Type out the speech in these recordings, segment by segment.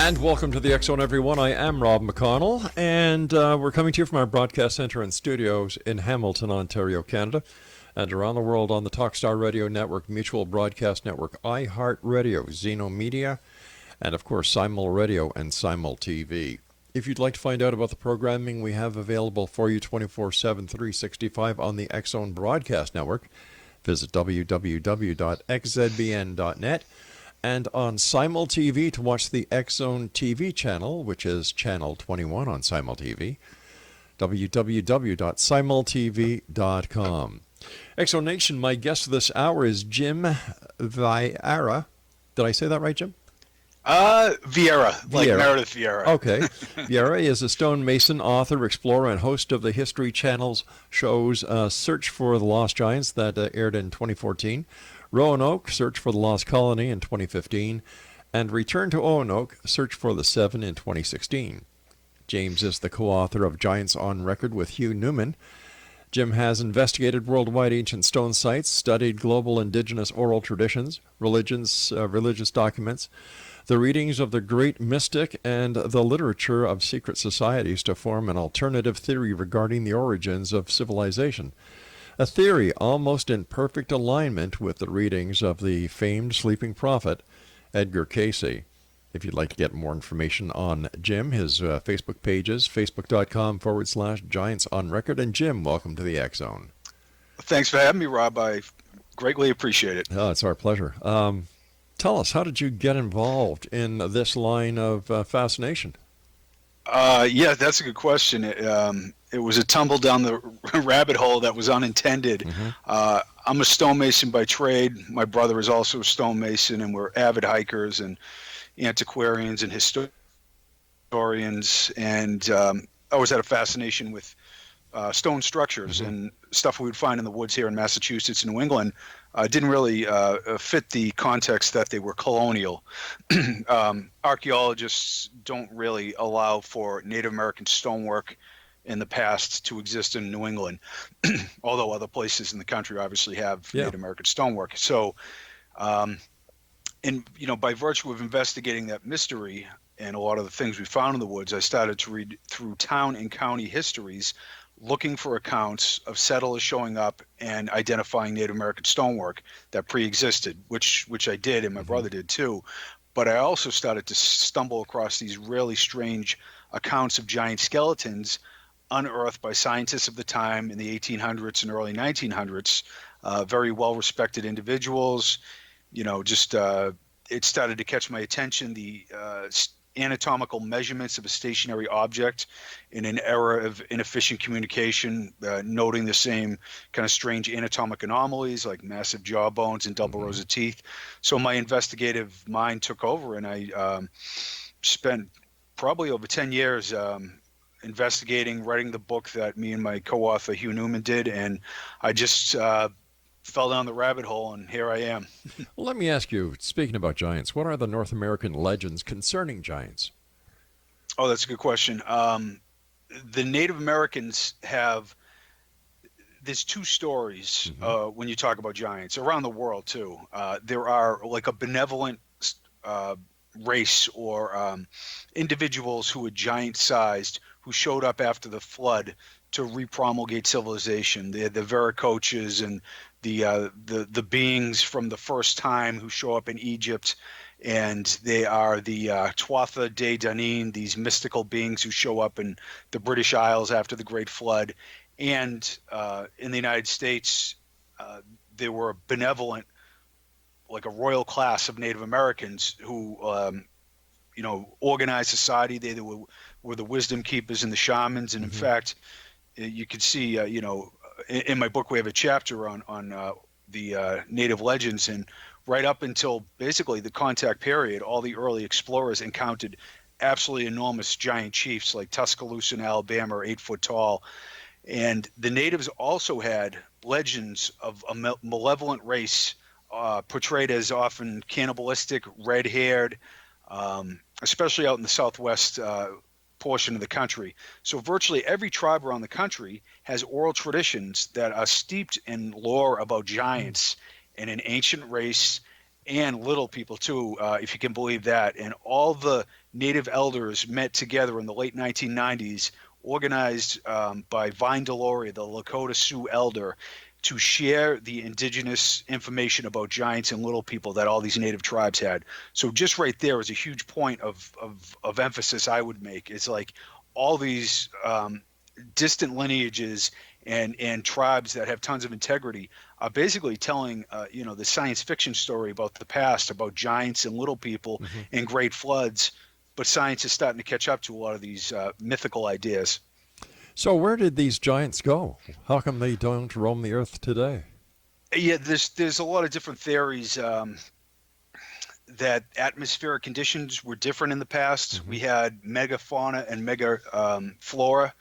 And welcome to the X Zone, everyone. I am Rob McConnell, and we're coming to you from our broadcast center and studios in Hamilton, Ontario, Canada, and around the world on the Talkstar Radio Network, Mutual Broadcast Network, iHeartRadio, Zeno Media, and of course Simul Radio and Simul TV. If you'd like to find out about the programming we have available for you 24/7, 365 on the X Zone Broadcast Network, visit www.xzbn.net. And on Simul TV to watch the X Zone TV channel, which is channel 21 on Simul TV, www.simultv.com. X Zone Nation, my guest this hour is Jim Vieira. Did I say that right, Jim? Vieira, like Vieira. Meredith Vieira. Okay. Vieira is a stonemason, author, explorer, and host of the History Channel's shows Search for the Lost Giants that aired in 2014, Roanoke, Search for the Lost Colony in 2015, and Return to Roanoke, Search for the Seven in 2016. James is the co-author of Giants on Record with Hugh Newman. Jim has investigated worldwide ancient stone sites, studied global indigenous oral traditions, religious documents, the readings of the great mystic, and the literature of secret societies to form an alternative theory regarding the origins of civilization. A theory almost in perfect alignment with the readings of the famed sleeping prophet, Edgar Cayce. If you'd like to get more information on Jim, his Facebook page is facebook.com/Giants on Record. And Jim, welcome to the X Zone. Thanks for having me, Rob. I greatly appreciate it. Oh, it's our pleasure. Tell us, how did you get involved in this line of fascination? Yeah, that's a good question. It was a tumble down the rabbit hole that was unintended. Mm-hmm. I'm a stonemason by trade. My brother is also a stonemason, and we're avid hikers and antiquarians and historians. And I always had a fascination with stone structures, mm-hmm. and stuff we would find in the woods here in Massachusetts and New England. Didn't really fit the context that they were colonial. Archaeologists don't really allow for Native American stonework in the past to exist in New England, although other places in the country obviously have Native American stonework. So, by virtue of investigating that mystery and a lot of the things we found in the woods, I started to read through town and county histories, looking for accounts of settlers showing up and identifying Native American stonework that pre-existed, which I did, and my mm-hmm. brother did too. But I also started to stumble across these really strange accounts of giant skeletons unearthed by scientists of the time in the 1800s and early 1900s, very well-respected individuals. It started to catch my attention, the anatomical measurements of a stationary object in an era of inefficient communication, noting the same kind of strange anatomic anomalies like massive jaw bones and double mm-hmm. rows of teeth. So my investigative mind took over, and I spent probably over 10 years investigating, writing the book that me and my co-author Hugh Newman did, and I just fell down the rabbit hole, and here I am. Well, let me ask you, speaking about giants, what are the North American legends concerning giants? Oh, that's a good question. The Native Americans there's two stories mm-hmm. When you talk about giants, around the world too. There are like a benevolent race or individuals who were giant-sized, who showed up after the flood to repromulgate civilization. The Veracoches and the beings from the first time who show up in Egypt, and they are the Tuatha De Danann, these mystical beings who show up in the British Isles after the Great Flood. And in the United States, they were benevolent, like a royal class of Native Americans who organized society. They were the wisdom keepers and the shamans. And in mm-hmm. fact, you can see, in my book, we have a chapter on the native legends, and right up until basically the contact period, all the early explorers encountered absolutely enormous giant chiefs like Tuscaloosa in Alabama are 8 foot tall. And the natives also had legends of a malevolent race portrayed as often cannibalistic, red-haired, especially out in the southwest portion of the country. So virtually every tribe around the country has oral traditions that are steeped in lore about giants and an ancient race and little people too, if you can believe that. And all the native elders met together in the late 1990s, organized by Vine Deloria, the Lakota Sioux elder, to share the indigenous information about giants and little people that all these native tribes had. So just right there is a huge point of emphasis I would make. It's like all these distant lineages and tribes that have tons of integrity are basically telling the science fiction story about the past, about giants and little people and great floods. But science is starting to catch up to a lot of these mythical ideas. So where did these giants go? How come they don't roam the earth today? Yeah, there's a lot of different theories that atmospheric conditions were different in the past. We had megafauna and mega flora.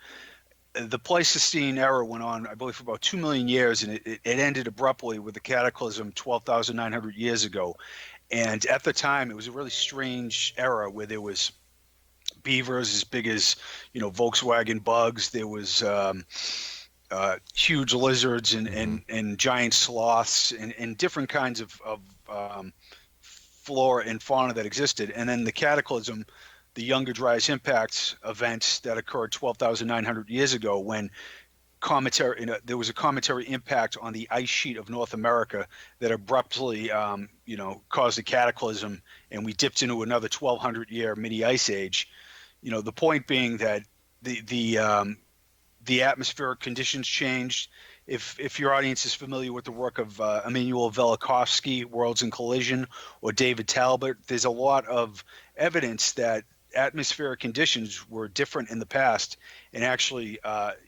The Pleistocene era went on, I believe, for about 2 million years, and it ended abruptly with the cataclysm 12,900 years ago. And at the time, it was a really strange era where there was beavers as big as, Volkswagen bugs. There was huge lizards and giant sloths and different kinds of flora and fauna that existed. And then the cataclysm, the Younger Dryas impact event that occurred 12,900 years ago, when there was a cometary impact on the ice sheet of North America that abruptly, caused a cataclysm, and we dipped into another 1,200-year mini ice age. The point being that the atmospheric conditions changed. If your audience is familiar with the work of Immanuel Velikovsky, Worlds in Collision, or David Talbot, there's a lot of evidence that atmospheric conditions were different in the past, and actually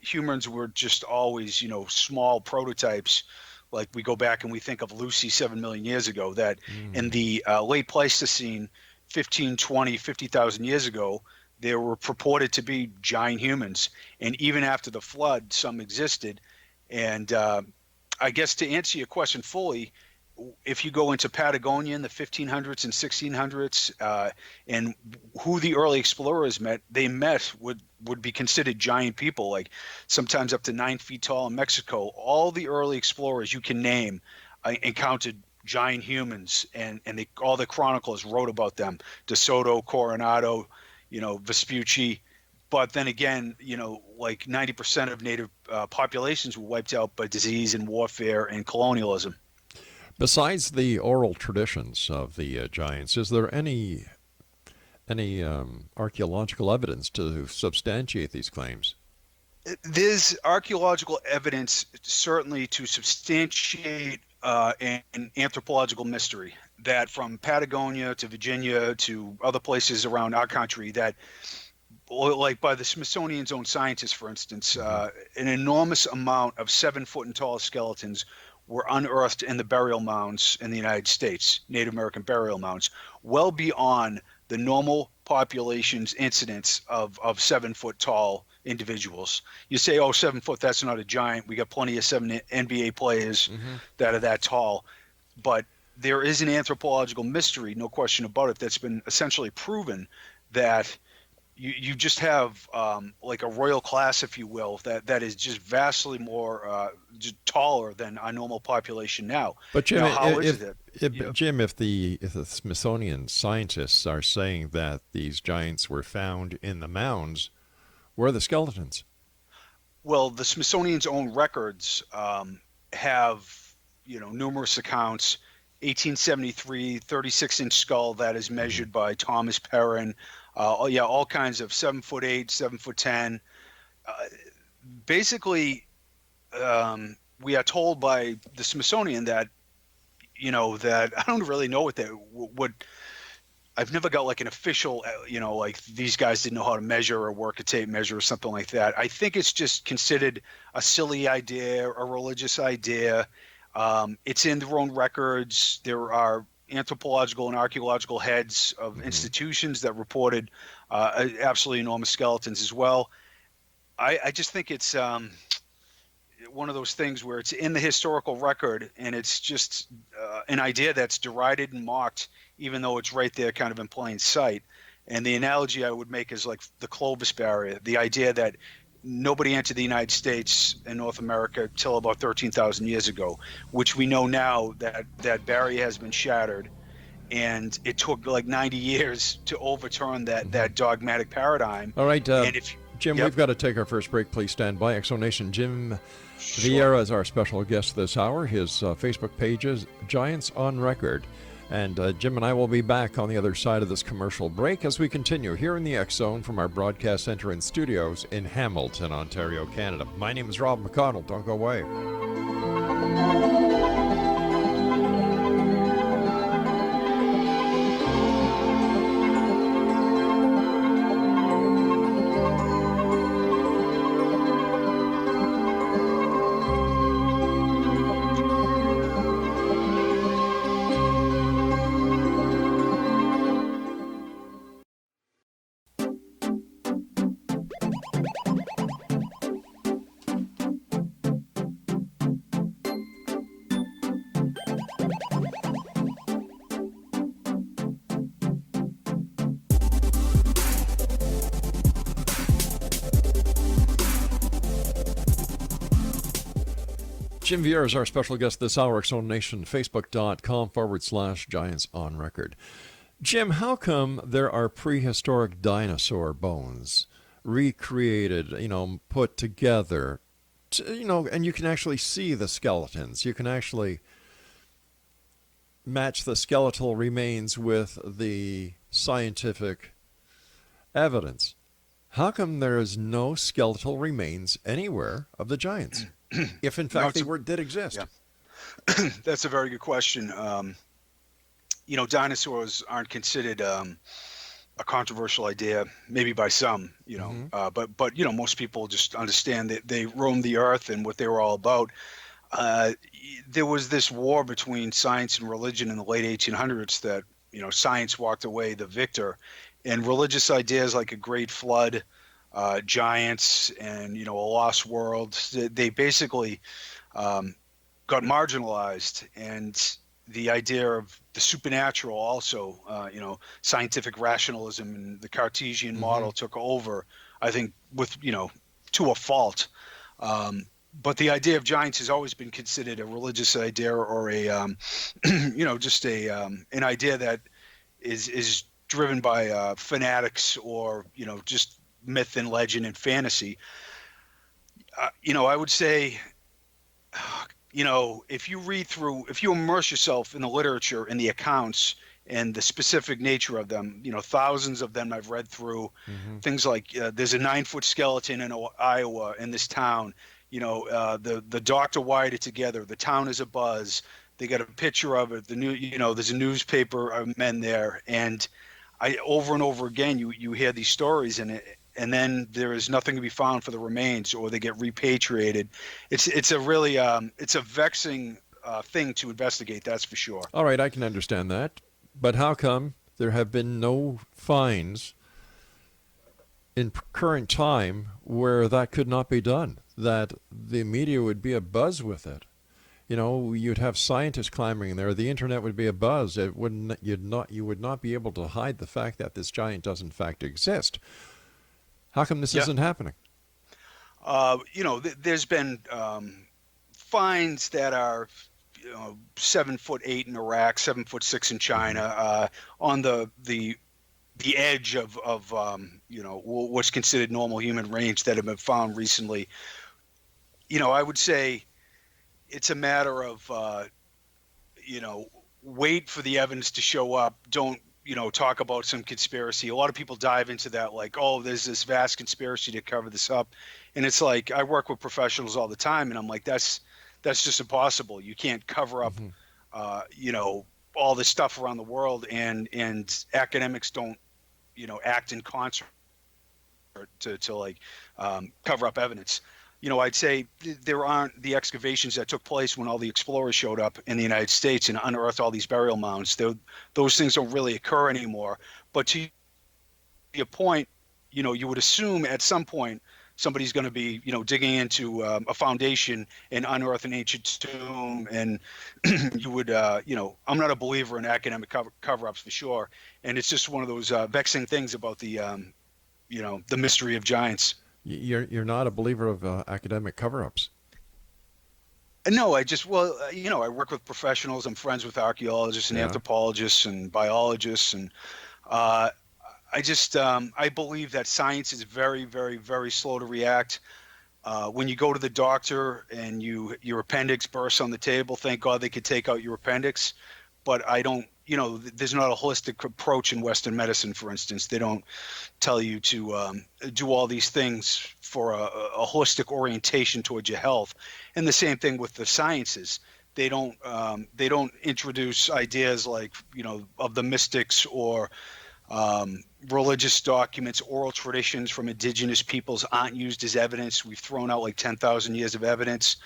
humans were just always small prototypes. Like we go back and we think of Lucy 7 million years ago, that in the late Pleistocene, 15, 20, 50,000 years ago, there were purported to be giant humans, and even after the flood some existed. And I guess to answer your question fully, if you go into Patagonia in the 1500s and 1600s, and who the early explorers met would be considered giant people, like sometimes up to 9 feet tall in Mexico. All the early explorers you can name encountered giant humans, and all the chroniclers wrote about them. De Soto, Coronado, Vespucci. But then again, like 90% of native populations were wiped out by disease and warfare and colonialism. Besides the oral traditions of the giants, is there any archaeological evidence to substantiate these claims? There's archaeological evidence certainly to substantiate an anthropological mystery, that from Patagonia to Virginia to other places around our country, that, like by the Smithsonian's own scientists, for instance, an enormous amount of 7 foot and taller skeletons were unearthed in the burial mounds in the United States, Native American burial mounds, well beyond the normal population's incidence of 7 foot tall individuals. You say, 7 foot, that's not a giant. We got plenty of 7 NBA players that are that tall. But there is an anthropological mystery, no question about it, that's been essentially proven, that you just have like a royal class, if you will, that is just vastly more just taller than our normal population now. But Jim, now, Jim, if the Smithsonian scientists are saying that these giants were found in the mounds, where are the skeletons? Well, the Smithsonian's own records have numerous accounts. 1873 36-inch skull that is measured by Thomas Perrin. All kinds of 7'8", 7'10". Basically, we are told by the Smithsonian that, that I don't really know what I've never got like an official, like these guys didn't know how to measure or work a tape measure or something like that. I think it's just considered a silly idea, a religious idea. It's in their own records. There are anthropological and archaeological heads of institutions that reported absolutely enormous skeletons as well. I just think it's one of those things where it's in the historical record, and it's just an idea that's derided and mocked, even though it's right there kind of in plain sight. And the analogy I would make is like the Clovis barrier, the idea that nobody entered the United States and North America till about 13,000 years ago, which we know now that barrier has been shattered. and it took like 90 years to overturn that dogmatic paradigm. All right, And if Jim, yep, we've got to take our first break. Please stand by. Exonation Jim sure. Vieira is our special guest this hour. His Facebook page is Giants on Record. And Jim and I will be back on the other side of this commercial break as we continue here in the X Zone from our broadcast center and studios in Hamilton, Ontario, Canada. My name is Rob McConnell. Don't go away. Jim Vieira is our special guest this hour. Exonation, facebook.com/Giants on Record. Jim, how come there are prehistoric dinosaur bones recreated, put together, and you can actually see the skeletons? You can actually match the skeletal remains with the scientific evidence. How come there is no skeletal remains anywhere of the giants, if in fact did exist? Yeah. That's a very good question. Dinosaurs aren't considered a controversial idea, maybe by some, but most people just understand that they roamed the earth and what they were all about. There was this war between science and religion in the late 1800s that, science walked away the victor, and religious ideas like a great flood, giants, and, a lost world, they basically got marginalized. And the idea of the supernatural also, scientific rationalism and the Cartesian model took over, I think, with, to a fault. But the idea of giants has always been considered a religious idea, or a, just an idea that is driven by fanatics, or, just myth and legend and fantasy. I would say, if you immerse yourself in the literature and the accounts and the specific nature of them, thousands of them I've read through, things like there's a 9-foot skeleton in Iowa in this town, the doctor wired it together, the town is abuzz, they got a picture of it, there's a newspaper of men there, and over and over again you hear these stories, and then there is nothing to be found for the remains, or they get repatriated. It's a really it's a vexing thing to investigate, that's for sure. All right, I can understand that. But how come there have been no finds in current time where that could not be done, that the media would be abuzz with it? You'd have scientists clamoring there. The internet would be abuzz. You would not be able to hide the fact that this giant does in fact exist. How come this isn't happening? There's been finds that are 7'8" in Iraq, 7'6" in China, on the edge of what's considered normal human range, that have been found recently. I would say it's a matter of wait for the evidence to show up. Don't talk about some conspiracy. A lot of people dive into that, like, oh, there's this vast conspiracy to cover this up, and it's like, I work with professionals all the time, and I'm like, that's just impossible. You can't cover up all this stuff around the world, and academics don't act in concert to cover up evidence. I'd say there aren't the excavations that took place when all the explorers showed up in the United States and unearthed all these burial mounds. Those things don't really occur anymore. But to your point, you would assume at some point somebody's going to be, digging into a foundation and unearth an ancient tomb. And you would, I'm not a believer in academic cover-ups for sure. And it's just one of those vexing things about the mystery of giants. You're not a believer of academic cover-ups? No, I work with professionals. I'm friends with archaeologists and Yeah. anthropologists and biologists, and uh, I believe that science is very, very, very slow to react. When you go to the doctor and your appendix bursts on the table, thank God they could take out your appendix. But I don't, there's not a holistic approach in Western medicine, for instance. They don't tell you to do all these things for a holistic orientation towards your health. And the same thing with the sciences. They don't introduce ideas like of the mystics or religious documents, oral traditions from indigenous peoples aren't used as evidence. We've thrown out like 10,000 years of evidence.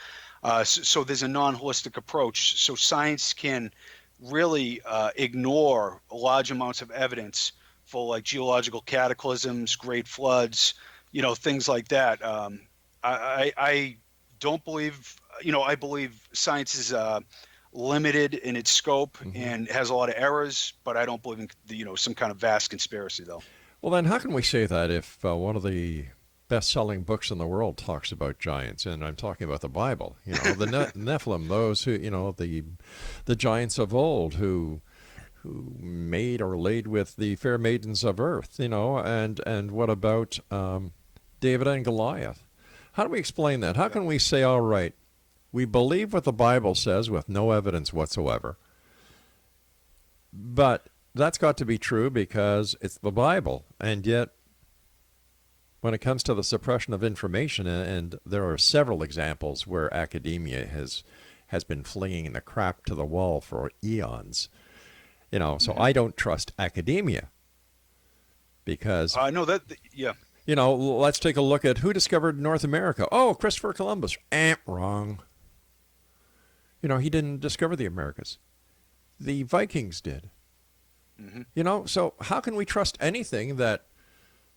So there's a non-holistic approach. So science can really ignore large amounts of evidence for like geological cataclysms, great floods, things like that. I don't believe, I believe science is limited in its scope and has a lot of errors, but I don't believe in some kind of vast conspiracy though. Well, then how can we say that if one of the best-selling books in the world talks about giants, and I'm talking about the Bible, the Nephilim, those who, the giants of old who made or laid with the fair maidens of earth, and what about David and Goliath? How do we explain that? How can we say, all right, we believe what the Bible says with no evidence whatsoever, but that's got to be true because it's the Bible, and yet when it comes to the suppression of information, and there are several examples where academia has been flinging the crap to the wall for eons, so I don't trust academia because I know that, yeah. let's take a look at who discovered North America. Oh, Christopher Columbus. Wrong. He didn't discover the Americas. The Vikings did. So how can we trust anything that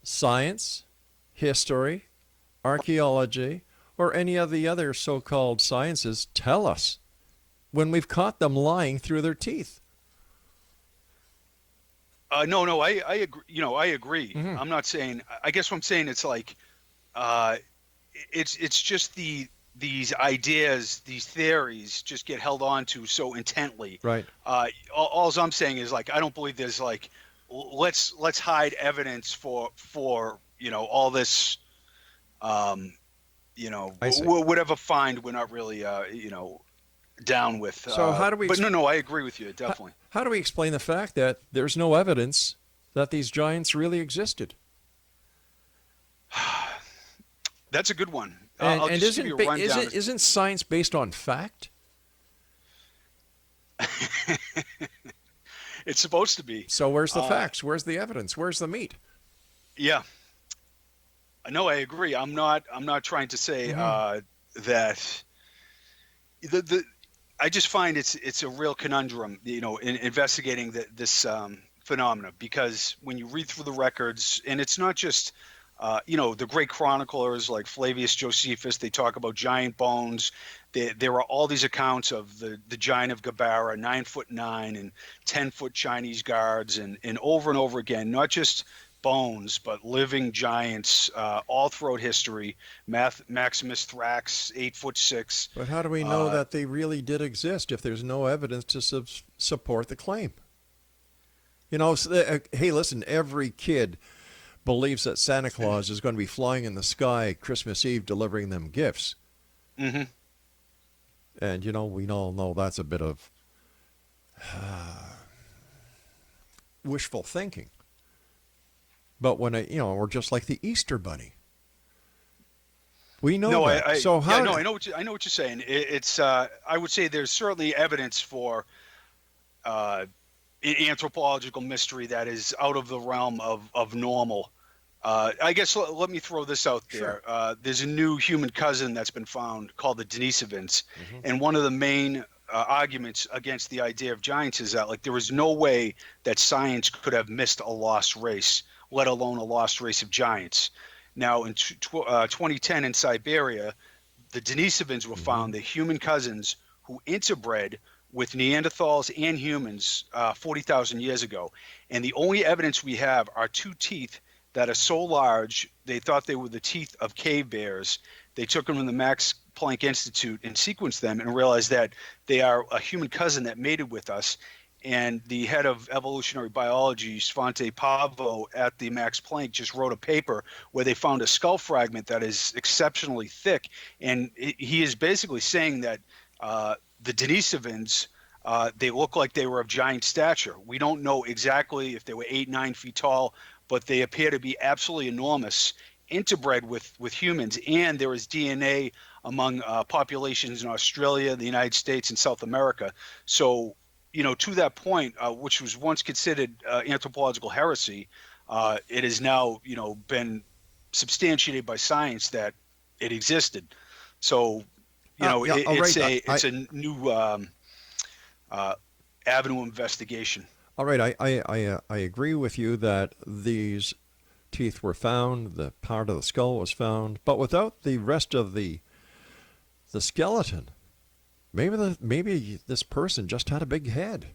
science, history, archaeology, or any of the other so-called sciences tell us when we've caught them lying through their teeth? No, I agree. I agree. I'm not saying. I guess what I'm saying, it's like, it's just these ideas, these theories, just get held on to so intently. Right. All I'm saying is like I don't believe there's like let's hide evidence for all this. Whatever find we're not really down with. So how do we? But no, I agree with you definitely. How do we explain the fact that there's no evidence that these giants really existed? That's a good one. And isn't science based on fact? It's supposed to be. So where's the facts? Where's the evidence? Where's the meat? Yeah. No, I agree. I'm not trying to say that I just find it's a real conundrum, in investigating this phenomena, because when you read through the records, and it's not just the great chroniclers like Flavius Josephus, they talk about giant bones. There are all these accounts of the giant of Gabara, 9'9" and 10-foot Chinese guards, and over again, not just bones, but living giants all throughout history. Maximus Thrax, 8'6". But how do we know that they really did exist if there's no evidence to support the claim? Hey, listen, every kid believes that Santa Claus is going to be flying in the sky Christmas Eve delivering them gifts. And, we all know that's a bit of wishful thinking. But when we're just like the Easter Bunny. We know that. I know what you're saying. It's I would say there's certainly evidence for anthropological mystery that is out of the realm of normal. I guess let me throw this out there. Sure. There's a new human cousin that's been found called the Denisovans, and one of the main arguments against the idea of giants is that there was no way that science could have missed a lost race, let alone a lost race of giants. Now, in 2010 in Siberia, the Denisovans were found, the human cousins who interbred with Neanderthals and humans 40,000 years ago. And the only evidence we have are two teeth that are so large, they thought they were the teeth of cave bears. They took them to the Max Planck Institute and sequenced them and realized that they are a human cousin that mated with us. And the head of evolutionary biology, Svante Pavo, at the Max Planck, just wrote a paper where they found a skull fragment that is exceptionally thick. And he is basically saying that the Denisovans, they look like they were of giant stature. We don't know exactly if they were 8-9 feet tall, but they appear to be absolutely enormous, interbred with humans. And there is DNA among populations in Australia, the United States, and South America. So, to that point, which was once considered anthropological heresy, it has now, been substantiated by science that it existed. So, it's a new avenue of investigation. All right, I agree with you that these teeth were found, the part of the skull was found, but without the rest of the skeleton. Maybe this person just had a big head.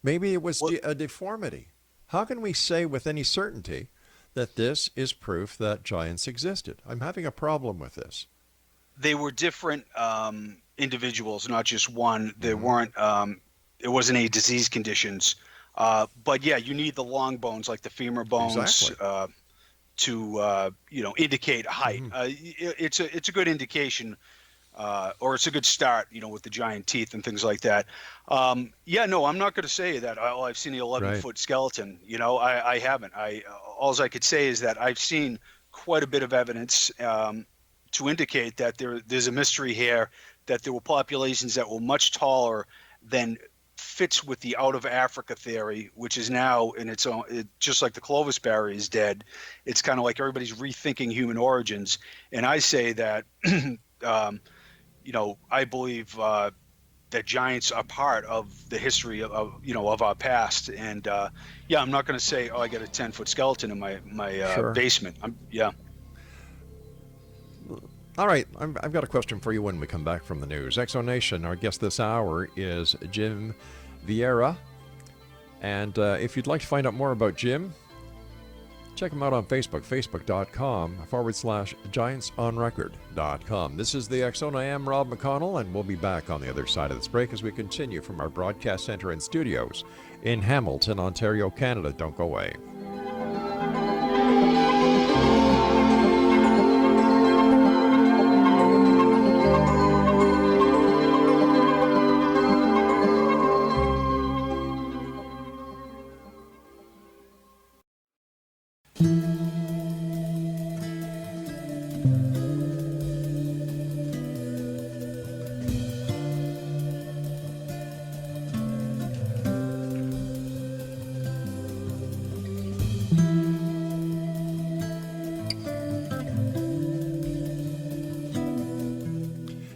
Maybe it was a deformity. How can we say with any certainty that this is proof that giants existed? I'm having a problem with this. They were different individuals, not just one. There weren't. It wasn't any disease conditions. But yeah, you need the long bones, like the femur bones, exactly. To indicate height. It's a good indication. Or it's a good start, with the giant teeth and things like that. I'm not going to say that I've seen the 11-foot skeleton. I haven't. All I could say is that I've seen quite a bit of evidence to indicate that there's a mystery here, that there were populations that were much taller than fits with the out of Africa theory, which is now in its own, just like the Clovis barrier is dead. It's kind of like everybody's rethinking human origins. And I say that I believe that giants are part of the history of our past. And I'm not going to say, I got a 10-foot skeleton in my basement. All right, I've got a question for you when we come back from the news. Exonation, our guest this hour is Jim Vieira. And if you'd like to find out more about Jim, check him out on Facebook, facebook.com/giantsonrecord.com. This is the X Zone. I am Rob McConnell, and we'll be back on the other side of this break as we continue from our broadcast center and studios in Hamilton, Ontario, Canada. Don't go away.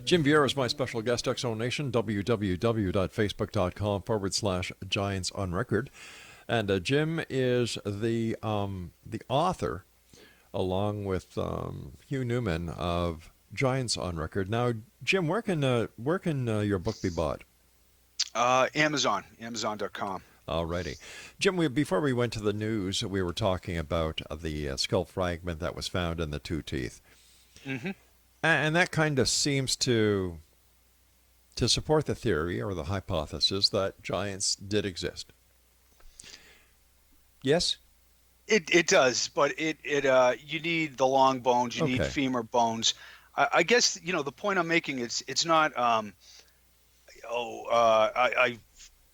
Jim Vieira is my special guest, Exonation, www.facebook.com/Giants on Record. And Jim is the author, along with Hugh Newman, of Giants on Record. Now, Jim, where can your book be bought? Amazon.com. Alrighty. Jim, before we went to the news, we were talking about the skull fragment that was found in the two teeth. Mm-hmm. And that kind of seems to support the theory or the hypothesis that giants did exist. Yes? It does, but you need the long bones, you need femur bones. I guess the point I'm making is it's not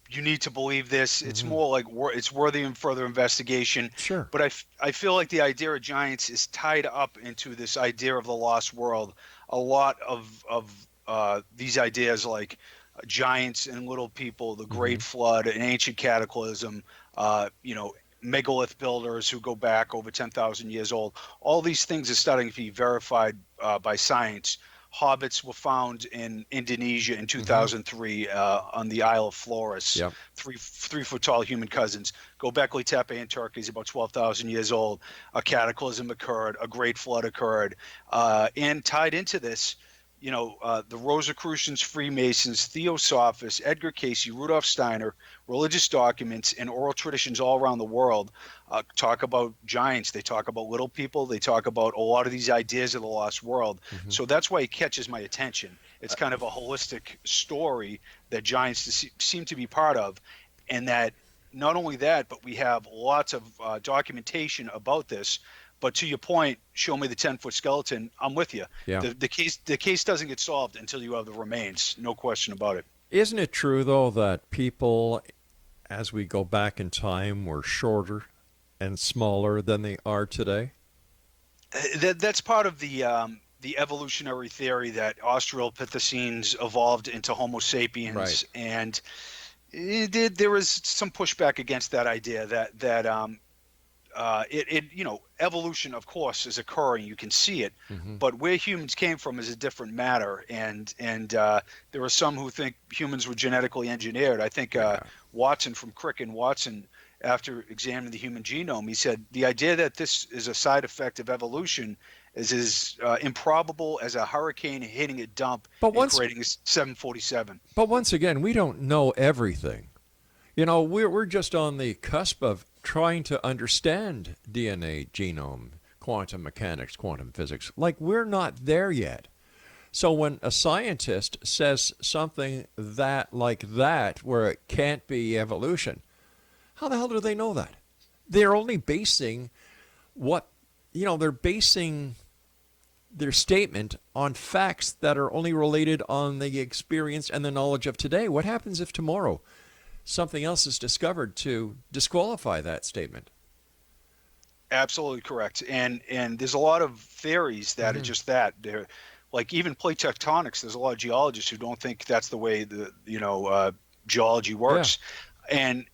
you need to believe this. It's more like it's worthy of further investigation. Sure. But I feel like the idea of giants is tied up into this idea of the lost world. A lot of these ideas, like giants and little people, the Great Flood, an ancient cataclysm, megalith builders who go back over 10,000 years old. All these things are starting to be verified by science. Hobbits were found in Indonesia in 2003 on the Isle of Flores. Yep. 3-foot tall human cousins. Göbekli Tepe in Turkey is about 12,000 years old. A cataclysm occurred. A great flood occurred. And tied into this, the Rosicrucians, Freemasons, Theosophists, Edgar Cayce, Rudolf Steiner, religious documents, and oral traditions all around the world talk about giants. They talk about little people. They talk about a lot of these ideas of the lost world. Mm-hmm. So that's why it catches my attention. It's kind of a holistic story that giants seem to be part of, and that not only that, but we have lots of documentation about this. But to your point, show me the 10-foot skeleton. I'm with you. Yeah. The case doesn't get solved until you have the remains. No question about it. Isn't it true, though, that people, as we go back in time, were shorter and smaller than they are today? That's part of the evolutionary theory that Australopithecines evolved into Homo sapiens, Right. and there was some pushback against that idea that evolution, of course, is occurring. You can see it, Mm-hmm. but where humans came from is a different matter. And there are some who think humans were genetically engineered. I think Watson from Crick and Watson, after examining the human genome, he said the idea that this is a side effect of evolution is as improbable as a hurricane hitting a dump and creating a 747. But once again, we don't know everything. We're just on the cusp of trying to understand DNA, genome, quantum mechanics, quantum physics. Like, we're not there yet. So when a scientist says something like that, where it can't be evolution, how the hell do they know that? They're only basing they're basing their statement on facts that are only related on the experience and the knowledge of today. What happens if tomorrow something else is discovered to disqualify that statement? Absolutely correct. And there's a lot of theories that are just that. They're like, even plate tectonics. There's a lot of geologists who don't think that's the way geology works. Yeah. And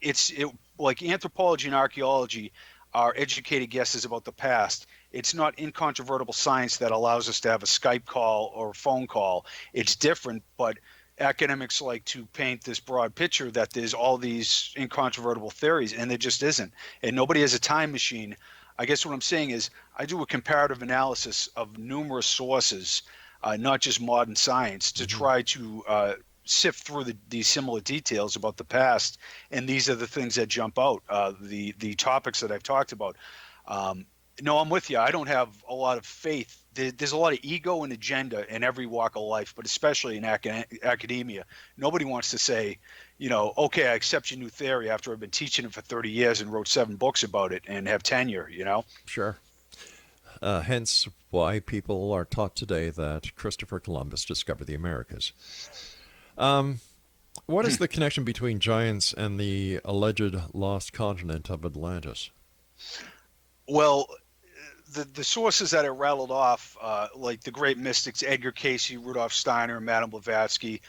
it's like anthropology and archaeology are educated guesses about the past. It's not incontrovertible science that allows us to have a Skype call or a phone call. It's different, but academics like to paint this broad picture that there's all these incontrovertible theories, and there just isn't. And nobody has a time machine. I guess what I'm saying is I do a comparative analysis of numerous sources, not just modern science, to try to sift through these similar details about the past. And these are the things that jump out, the topics that I've talked about. No, I'm with you. I don't have a lot of faith. There's a lot of ego and agenda in every walk of life, but especially in academia. Nobody wants to say, okay, I accept your new theory after I've been teaching it for 30 years and wrote 7 books about it and have tenure, Sure. Hence why people are taught today that Christopher Columbus discovered the Americas. What is the connection between giants and the alleged lost continent of Atlantis? Well, the sources that are rattled off, like the great mystics Edgar Cayce, Rudolf Steiner, Madame Blavatsky,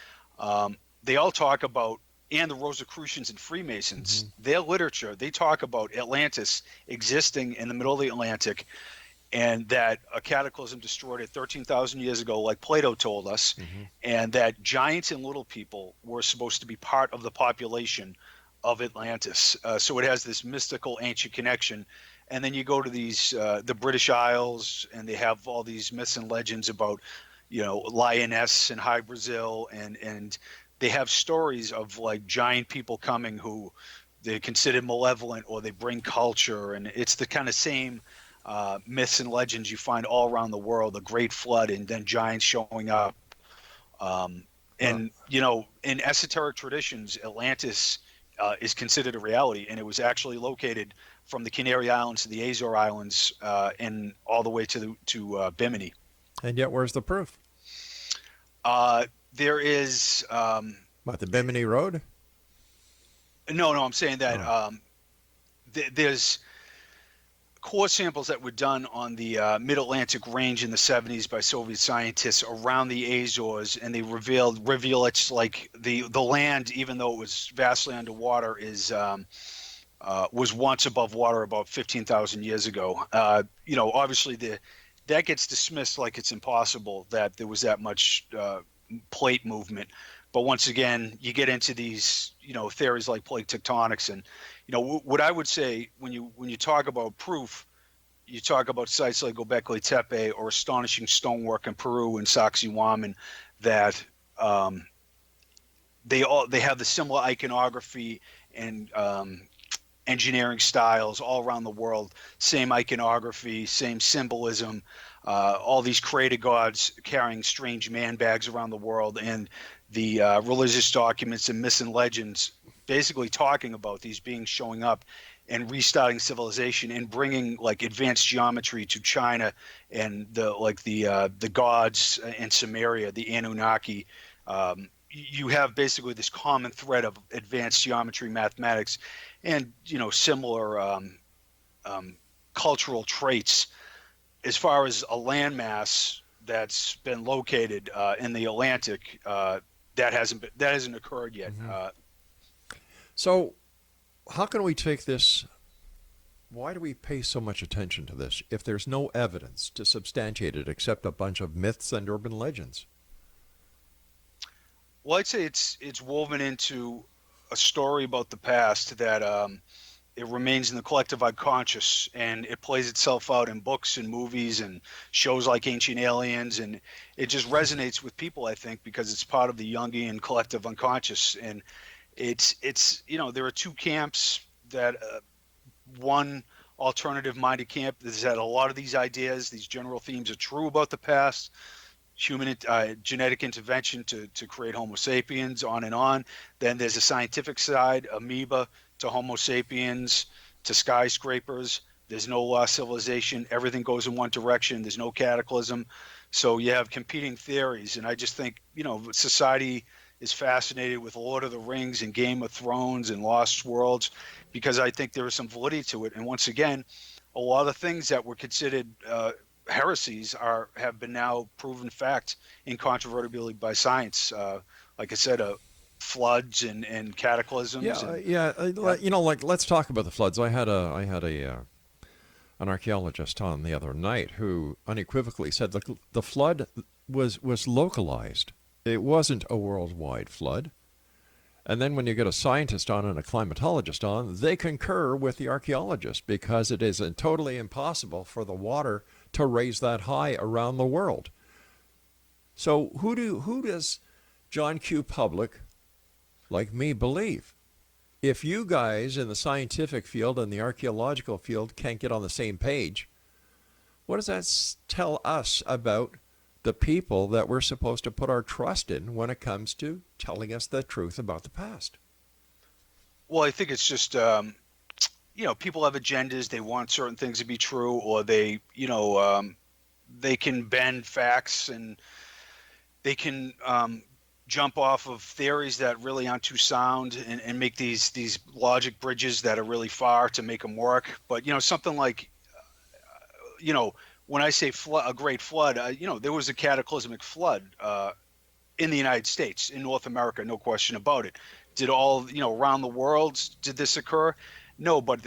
they all talk about, and the Rosicrucians and Freemasons, their literature, they talk about Atlantis existing in the middle of the Atlantic, and that a cataclysm destroyed it 13,000 years ago, like Plato told us, and that giants and little people were supposed to be part of the population of Atlantis. So it has this mystical ancient connection. And then you go to these the British Isles, and they have all these myths and legends about, lioness and high Brazil, and they have stories of like giant people coming who they're considered malevolent, or they bring culture, and it's the kind of same myths and legends you find all around the world: the Great Flood, and then giants showing up. In esoteric traditions, Atlantis is considered a reality, and it was actually located from the Canary Islands to the Azore Islands, and all the way to Bimini. And yet, where's the proof? There is. What, the Bimini Road? No, I'm saying that there's core samples that were done on the Mid-Atlantic Range in the 70s by Soviet scientists around the Azores, and they revealed rivulets, like the land, even though it was vastly underwater, was once above water about 15,000 years ago. Obviously that gets dismissed like it's impossible that there was that much plate movement. But once again, you get into these, theories like plate tectonics, and what I would say when you talk about proof, you talk about sites like Göbekli Tepe or astonishing stonework in Peru and Sacsayhuaman that they have the similar iconography and engineering styles all around the world. Same iconography, same symbolism. All these crater gods carrying strange man bags around the world, and the religious documents and myths and legends basically talking about these beings showing up and restarting civilization and bringing like advanced geometry to China and the gods in Samaria, the Anunnaki. You have basically this common thread of advanced geometry, mathematics, and similar cultural traits. As far as a landmass that's been located in the Atlantic, that hasn't occurred yet. Mm-hmm. So, how can we take this? Why do we pay so much attention to this if there's no evidence to substantiate it except a bunch of myths and urban legends? Well, I'd say it's woven into a story about the past that it remains in the collective unconscious, and it plays itself out in books and movies and shows like Ancient Aliens, and it just resonates with people, I think, because it's part of the Jungian collective unconscious. And it's there are two camps. That one alternative minded camp is that a lot of these ideas, these general themes, are true about the past. Human genetic intervention to create Homo sapiens, on and on. Then there's a scientific side, amoeba to Homo sapiens to skyscrapers. There's no lost civilization. Everything goes in one direction. There's no cataclysm. So you have competing theories. And I just think, society is fascinated with Lord of the Rings and Game of Thrones and Lost Worlds because I think there is some validity to it. And once again, a lot of things that were considered heresies have been now proven fact incontrovertibly by science. Like I said, floods and cataclysms. Let's talk about the floods. I had an archaeologist on the other night who unequivocally said the flood was localized. It wasn't a worldwide flood. And then when you get a scientist on and a climatologist on, they concur with the archaeologist because it is totally impossible for the water to raise that high around the world. So who does John Q. Public, like me, believe? If you guys in the scientific field and the archaeological field can't get on the same page, what does that tell us about the people that we're supposed to put our trust in when it comes to telling us the truth about the past? Well, I think it's just, people have agendas. They want certain things to be true, or they can bend facts and they can jump off of theories that really aren't too sound and make these logic bridges that are really far to make them work. But, something like, when I say a great flood, there was a cataclysmic flood in the United States, in North America, no question about it. Did all, around the world, did this occur? No, but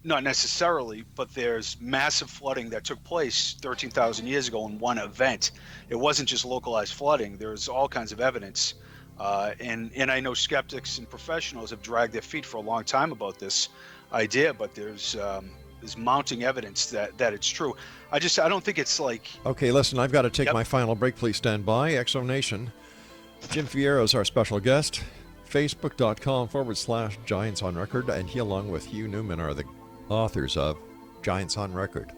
not necessarily. But there's massive flooding that took place 13,000 years ago in one event. It wasn't just localized flooding. There's all kinds of evidence. And I know skeptics and professionals have dragged their feet for a long time about this idea, but there's mounting evidence that it's true. I don't think it's like... Okay, listen, I've got to take my final break. Please stand by. Exo Nation. Jim Vieira is our special guest. Facebook.com/Giants on Record, and he, along with Hugh Newman, are the authors of Giants on Record.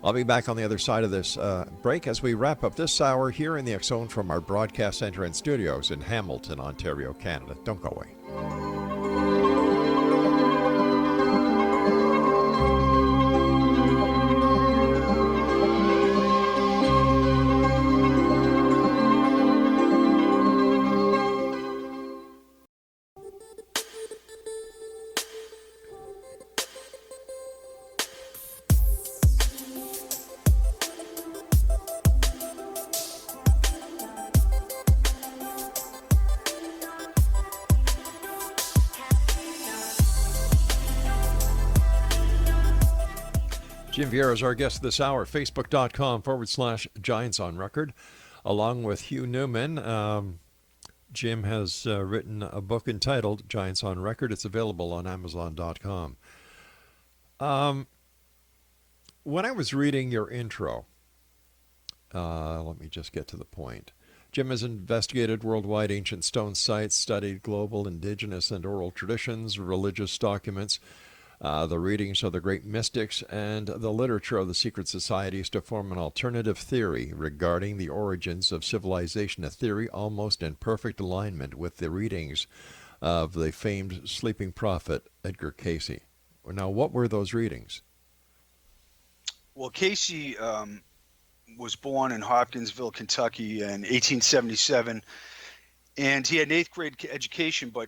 I'll be back on the other side of this break as we wrap up this hour here in the X Zone from our broadcast center and studios in Hamilton, Ontario, Canada. Don't go away. Jim Vieira is our guest this hour. Facebook.com/Giants on Record. Along with Hugh Newman, Jim has written a book entitled Giants on Record. It's available on Amazon.com. when I was reading your intro, let me just get to the point. Jim has investigated worldwide ancient stone sites, studied global indigenous and oral traditions, religious documents, the readings of the great mystics, and the literature of the secret societies to form an alternative theory regarding the origins of civilization, a theory almost in perfect alignment with the readings of the famed sleeping prophet Edgar Cayce. Now, what were those readings? Well, Casey was born in Hopkinsville, Kentucky in 1877, and he had an eighth grade education, but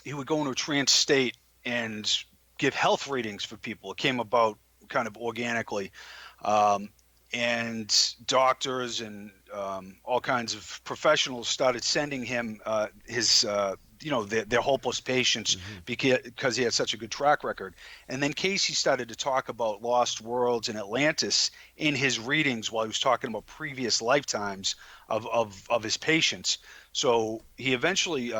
he would go into a trance state and give health readings for people. It came about kind of organically. And doctors and all kinds of professionals started sending him his their hopeless patients because he had such a good track record. And then Casey started to talk about lost worlds and Atlantis in his readings while he was talking about previous lifetimes of his patients. So he eventually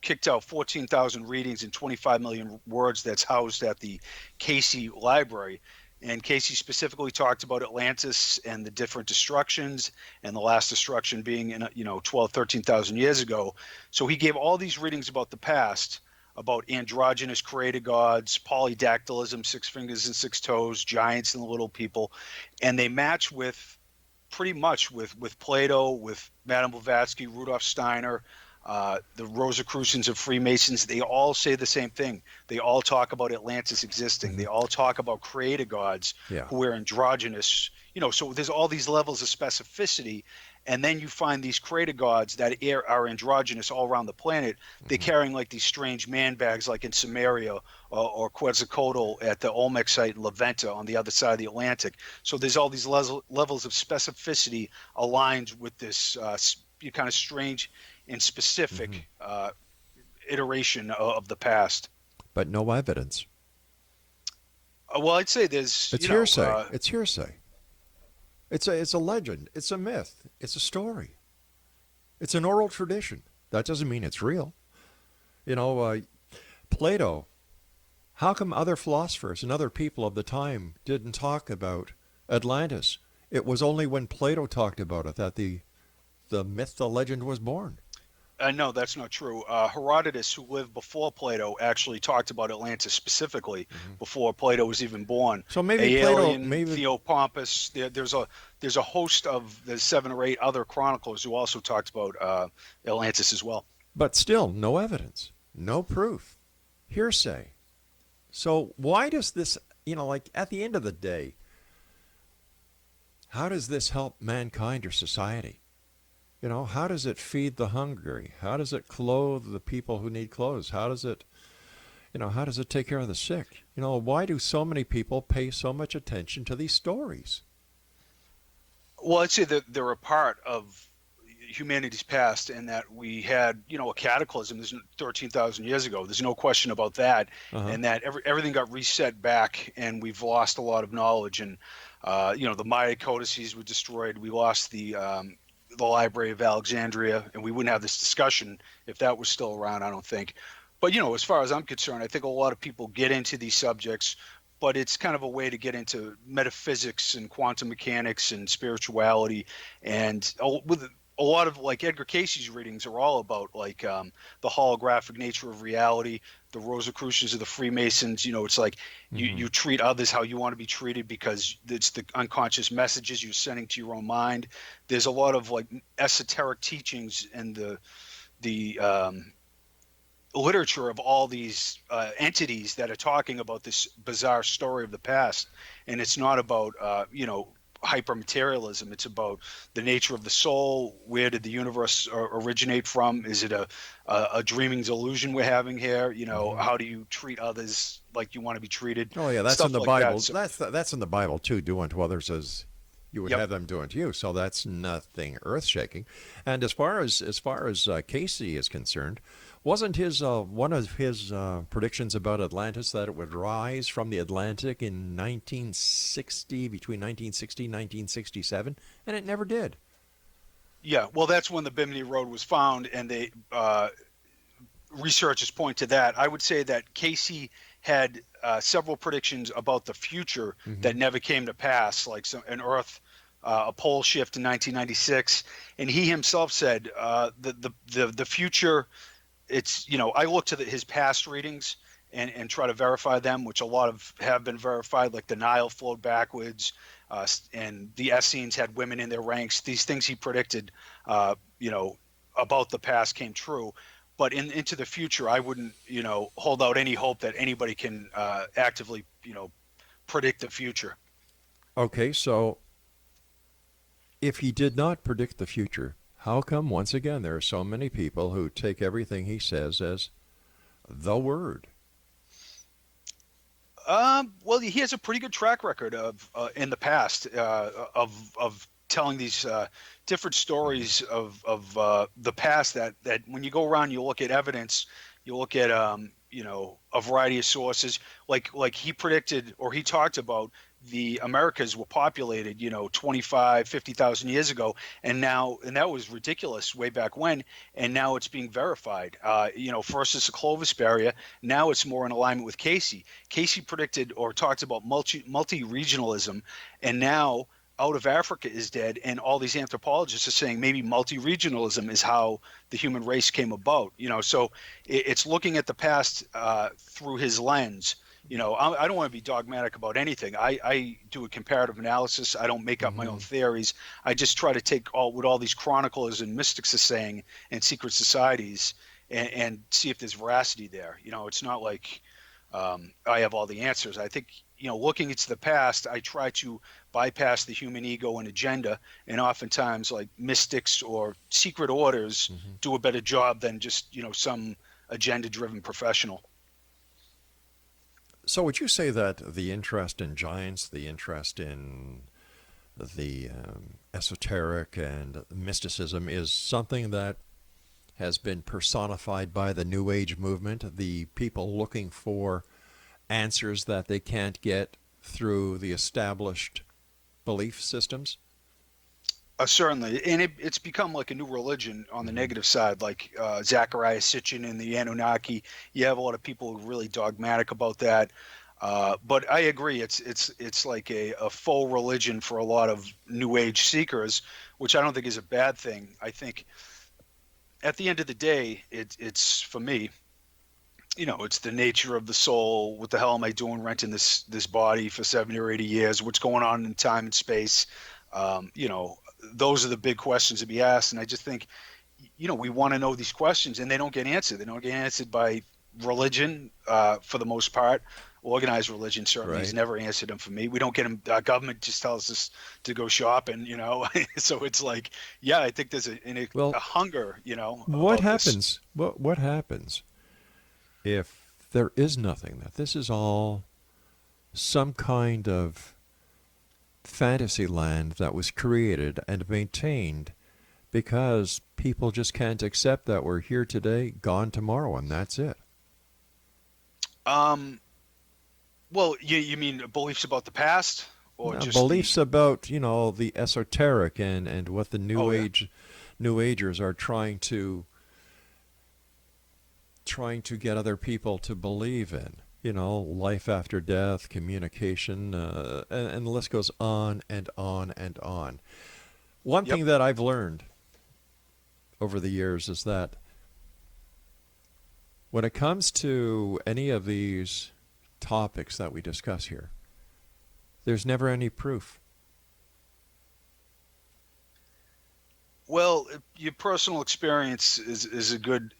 kicked out 14,000 readings and 25 million words that's housed at the Cayce Library. And Casey specifically talked about Atlantis and the different destructions, and the last destruction being in 12, 13,000 years ago. So he gave all these readings about the past, about androgynous created gods, polydactylism, 6 fingers and 6 toes, giants and the little people, and they match with pretty much with Plato, with Madame Blavatsky, Rudolf Steiner, the Rosicrucians of Freemasons. They all say the same thing. They all talk about Atlantis existing. They all talk about created gods who are androgynous. So there's all these levels of specificity, and then you find these created gods that are androgynous all around the planet. They're carrying like these strange man bags, like in Samaria or Quetzalcoatl at the Olmec site in La Venta on the other side of the Atlantic. So there's all these levels of specificity aligned with this kind of strange and specific iteration of the past, but no evidence. Well, I'd say there's it's hearsay. It's hearsay. It's a legend. It's a myth. It's a story. It's an oral tradition. That doesn't mean it's real. Plato. How come other philosophers and other people of the time didn't talk about Atlantis? It was only when Plato talked about it that the myth, the legend was born. No, that's not true. Herodotus, who lived before Plato, actually talked about Atlantis specifically before Plato was even born. So maybe Aelian, Plato, Theopompus. There's a host of the 7 or 8 other chroniclers who also talked about Atlantis as well. But still, no evidence, no proof, hearsay. So why does this, at the end of the day, how does this help mankind or society? How does it feed the hungry? How does it clothe the people who need clothes? How does it take care of the sick? Why do so many people pay so much attention to these stories? Well, I'd say that they're a part of humanity's past, and that we had, a cataclysm 13,000 years ago. There's no question about that, and that everything got reset back, and we've lost a lot of knowledge. And the Maya codices were destroyed. We lost the Library of Alexandria, and we wouldn't have this discussion if that was still around, I don't think. But as far as I'm concerned, I think a lot of people get into these subjects, but it's kind of a way to get into metaphysics and quantum mechanics and spirituality, and with a lot of like Edgar Cayce's readings are all about the holographic nature of reality, the Rosicrucians of the Freemasons. It's like you treat others how you want to be treated because it's the unconscious messages you're sending to your own mind. There's a lot of esoteric teachings and the literature of all these entities that are talking about this bizarre story of the past, and it's not about hypermaterialism. It's about the nature of the soul. Where did the universe originate from? Is it a dreaming delusion we're having here? How do you treat others like you want to be treated? Oh yeah, that's Stuff in the like Bible. that. So, that's in the Bible too. Do unto others as you would have them do unto you. So that's nothing earth-shaking. And as far as Cayce is concerned, wasn't his one of his predictions about Atlantis that it would rise from the Atlantic in 1960, between 1960 and 1967, and it never did. Yeah, well, that's when the Bimini Road was found, and they researchers point to that. I would say that Cayce had several predictions about the future Mm-hmm. that never came to pass, like a pole shift in 1996, and he himself said the future. It's I look to his past readings and try to verify them, which a lot of have been verified, like the Nile flowed backwards, and the Essenes had women in their ranks. These things he predicted, uh, you know, about the past came true. But into the future, I wouldn't, hold out any hope that anybody can actively, predict the future. Okay, so if he did not predict the future, how come once again there are so many people who take everything he says as the word? Well, he has a pretty good track record of in the past of telling these different Mm-hmm. stories of the past that when you go around, you look at evidence, you look at a variety of sources, like he predicted or he talked about the Americas were populated 25 50,000 years ago, and that was ridiculous way back when, and now it's being verified. First it's the Clovis barrier, now it's more in alignment with Cayce. Cayce predicted or talked about multi-regionalism, and now out of Africa is dead, and all these anthropologists are saying maybe multi-regionalism is how the human race came about. So it's looking at the past through his lens. I don't want to be dogmatic about anything. I do a comparative analysis. I don't make up my own Mm-hmm. theories. I just try to take what all these chroniclers and mystics are saying and secret societies, and see if there's veracity there. It's not like I have all the answers. I think, looking into the past, I try to bypass the human ego and agenda, and oftentimes, like mystics or secret orders, Mm-hmm. do a better job than just some agenda-driven professional. So would you say that the interest in giants, the interest in the esoteric and mysticism is something that has been personified by the New Age movement, the people looking for answers that they can't get through the established belief systems? Certainly, and it's become like a new religion on the Mm-hmm. negative side, like Zachariah Sitchin and the Anunnaki. You have a lot of people who are really dogmatic about that. But I agree, it's like a faux religion for a lot of New Age seekers, which I don't think is a bad thing. I think at the end of the day, it's for me, it's the nature of the soul. What the hell am I doing renting this body for 70 or 80 years? What's going on in time and space? Those are the big questions to be asked. And I just think, we want to know these questions, and they don't get answered. They don't get answered by religion for the most part. Organized religion certainly has Right. never answered them for me. We don't get them. Our government just tells us to go shopping, so it's like, yeah, I think there's a Well, hunger, what about this. happens? What happens if there is nothing? That this is all some kind of fantasy land that was created and maintained because people just can't accept that we're here today, gone tomorrow, and that's it. Um, well, you mean beliefs about the past, or Now, just the? beliefs about the esoteric and what the Oh yeah. New Agers are trying to get other people to believe in. Life after death, communication, and the list goes on and on and on. One Yep. thing that I've learned over the years is that when it comes to any of these topics that we discuss here, there's never any proof. Well, your personal experience is a good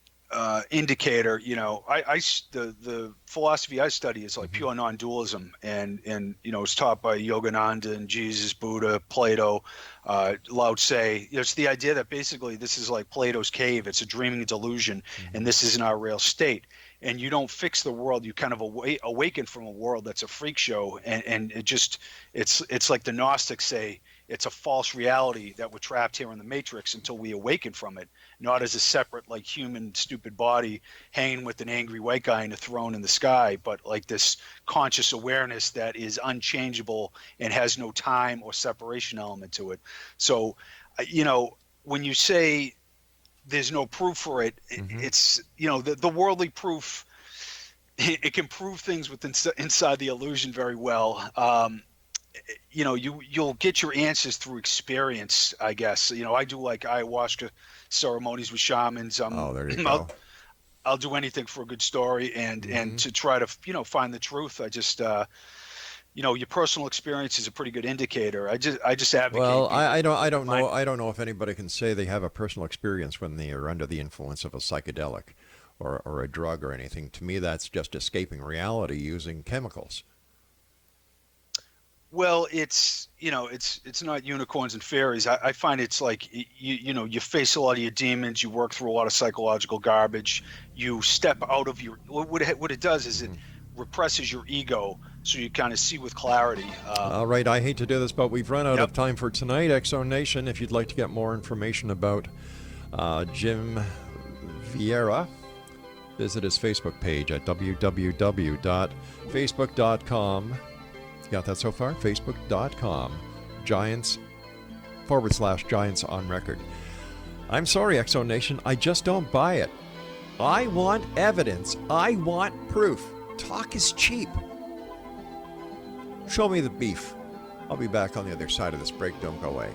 indicator. The philosophy I study is like Hmm. pure non-dualism, and it's taught by Yogananda and Jesus, Buddha, Plato, Lao Tse. It's the idea that basically this is like Plato's cave. It's a dreaming delusion, Hmm. and this isn't our real state. And you don't fix the world. You kind of awaken from a world that's a freak show, and it's like the Gnostics say, it's a false reality that we're trapped here in the matrix until we awaken from it, not as a separate, like, human stupid body hanging with an angry white guy in a throne in the sky, but like this conscious awareness that is unchangeable and has no time or separation element to it. So when you say there's no proof for it, Hmm. it's the worldly proof. it can prove things inside the illusion very well. You'll get your answers through experience, I guess. I do like ayahuasca ceremonies with shamans. Oh, there you I'll go. I'll do anything for a good story and to try to find the truth. I just your personal experience is a pretty good indicator. I just Well, advocate people I don't find. know. I don't know if anybody can say they have a personal experience when they are under the influence of a psychedelic or a drug or anything. To me, that's just escaping reality using chemicals. Well, it's not unicorns and fairies. I find it's like you face a lot of your demons. You work through a lot of psychological garbage. You step out of your what it does is it Mm-hmm. represses your ego, so you kind of see with clarity. All right, I hate to do this, but we've run out Yep. of time for tonight. Exo Nation, if you'd like to get more information about Jim Vieira, visit his Facebook page at www.facebook.com. Got that so far? Facebook.com. Giants/Giants on record. I'm sorry, Exo Nation, I just don't buy it. I want evidence. I want proof. Talk is cheap. Show me the beef. I'll be back on the other side of this break. Don't go away.